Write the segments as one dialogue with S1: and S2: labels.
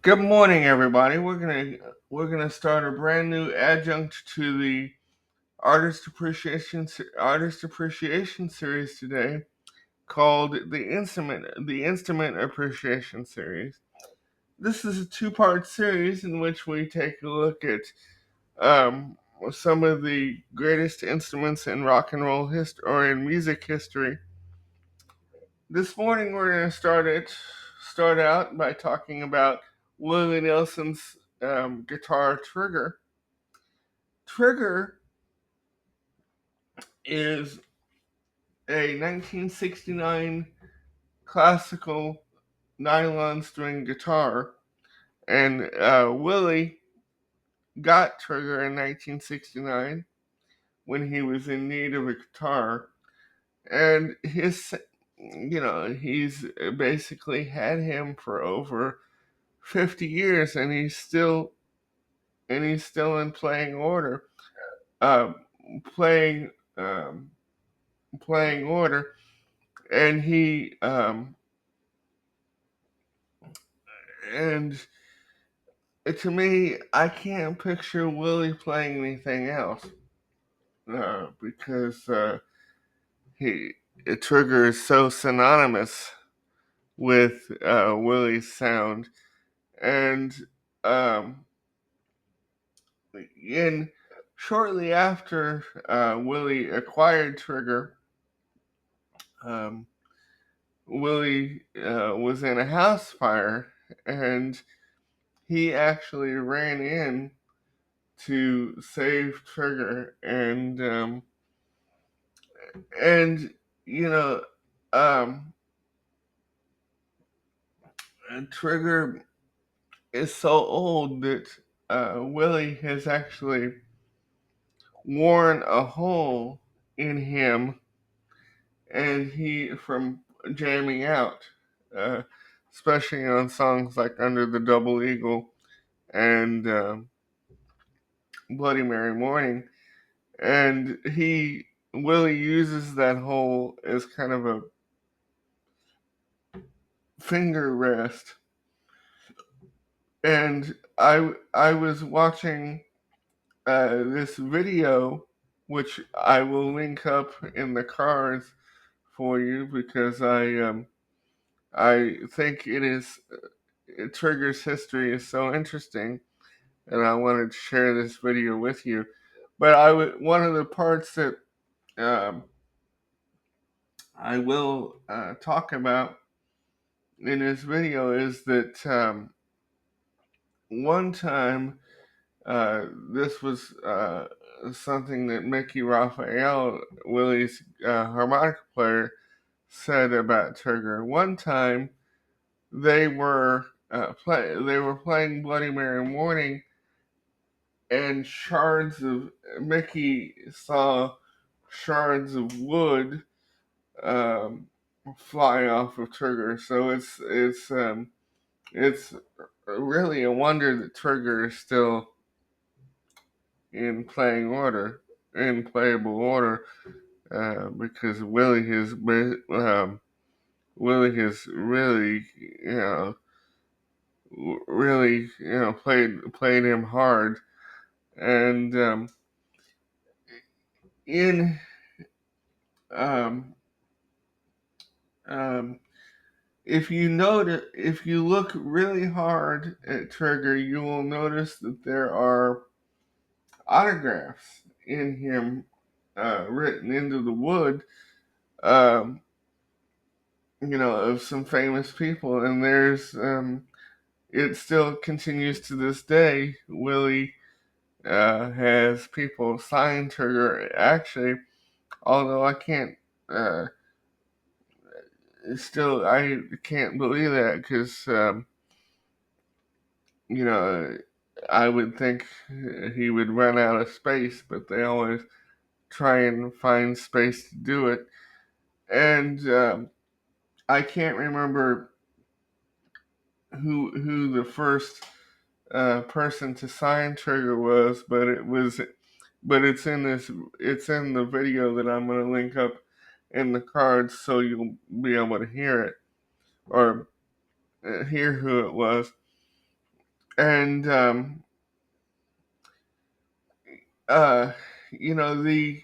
S1: Good morning, everybody. We're gonna start a brand new adjunct to the Artist Appreciation series today, called the Instrument Appreciation series. This is a two-part series in which we take a look at um, some of the greatest instruments in rock and roll history or in music history. This morning we're gonna start out by talking about Willie Nelson's guitar Trigger. Trigger is a 1969 classical nylon string guitar, and Willie got Trigger in 1969 when he was in need of a guitar, and he's basically had him for over 50 years, and he's still in playing order, uh, playing um, playing order, and and to me, I can't picture Willie playing anything else, because he Trigger is so synonymous with Willie's sound, and um, in shortly after Willie acquired Trigger, um, Willie was in a house fire, and he actually ran in to save Trigger, and you know, um, Trigger is so old that Willie has actually worn a hole in him, and he from jamming out, uh, especially on songs like "Under the Double Eagle" and "Bloody Mary Morning," and he Willie uses that hole as kind of a finger rest. And I was watching this video, which I will link up in the cards for you, because I think Trigger's history is so interesting, and I wanted to share this video with you. But one of the parts that um, I will talk about in this video is that one time, this was something that Mickey Raphael, Willie's harmonica player, said about Trigger. One time, they were playing Bloody Mary Morning, and shards of Mickey saw shards of wood um, fly off of Trigger. So it's really a wonder that Trigger is still in playing order, in playable order, because Willie has really, played him hard, and in um, um, if you look really hard at Trigger, you will notice that there are autographs in him, written into the wood, um, of some famous people, and it still continues to this day. Willie has people sign Trigger. Actually, although uh, I can't believe that, because you know, I would think he would run out of space, but they always try and find space to do it. And I can't remember who the first person to sign Trigger was, but it's in the video that I'm gonna link up in the cards, so you'll be able to hear it, or hear who it was. And uh, the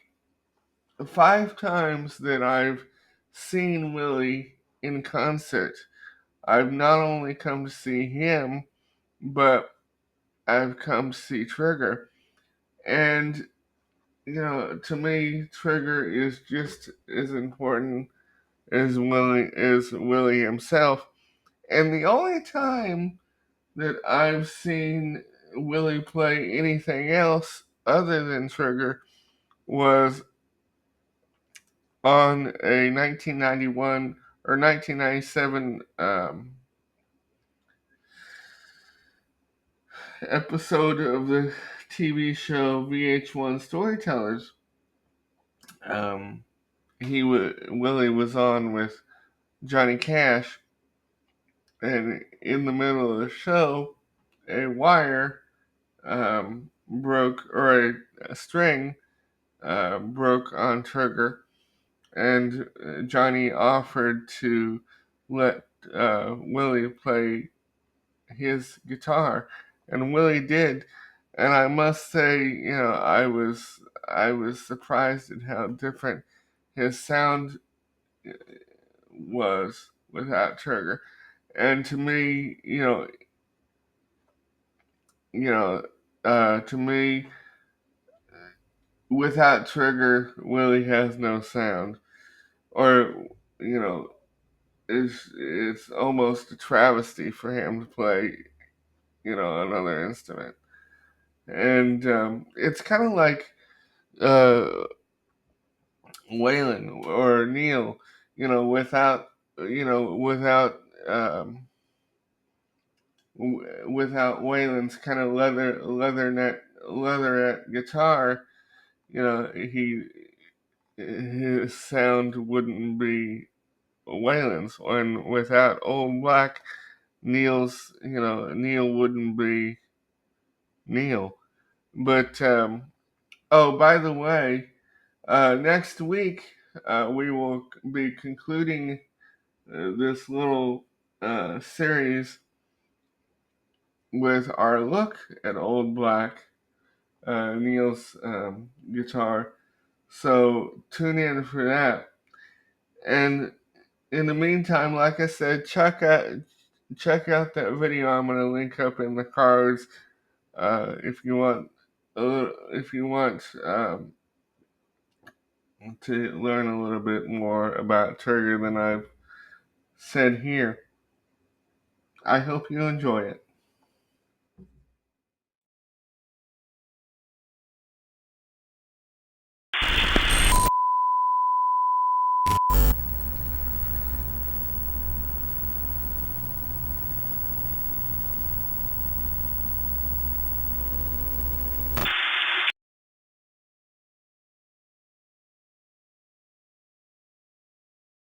S1: 5 times that I've seen Willie in concert, I've not only come to see him, but I've come to see Trigger. And, to me, Trigger is just as important as Willie himself. And the only time that I've seen Willie play anything else other than Trigger was on a 1991 or 1997 episode of the TV show VH1 Storytellers. Um, Willie was on with Johnny Cash, and in the middle of the show, a wire broke, or a string broke on Trigger, and Johnny offered to let Willie play his guitar, and Willie did. And I must say, I was surprised at how different his sound was without Trigger. And to me, you know, to me, without Trigger, Willie has no sound. Or, you know, it's almost a travesty for him to play, another instrument. And it's kind of like uh, Waylon or Neil, without, without without Waylon's kind of leatherette guitar, he his sound wouldn't be Waylon's. And without Old Black, Neil wouldn't be Neil. But oh, by the way, next week we will be concluding this little series with our look at Old Black, Neil's guitar. So tune in for that. And in the meantime, like I said, check out that video I'm going to link up in the cards if you want to learn a little bit more about Trigger than I've said here. I hope you enjoy it.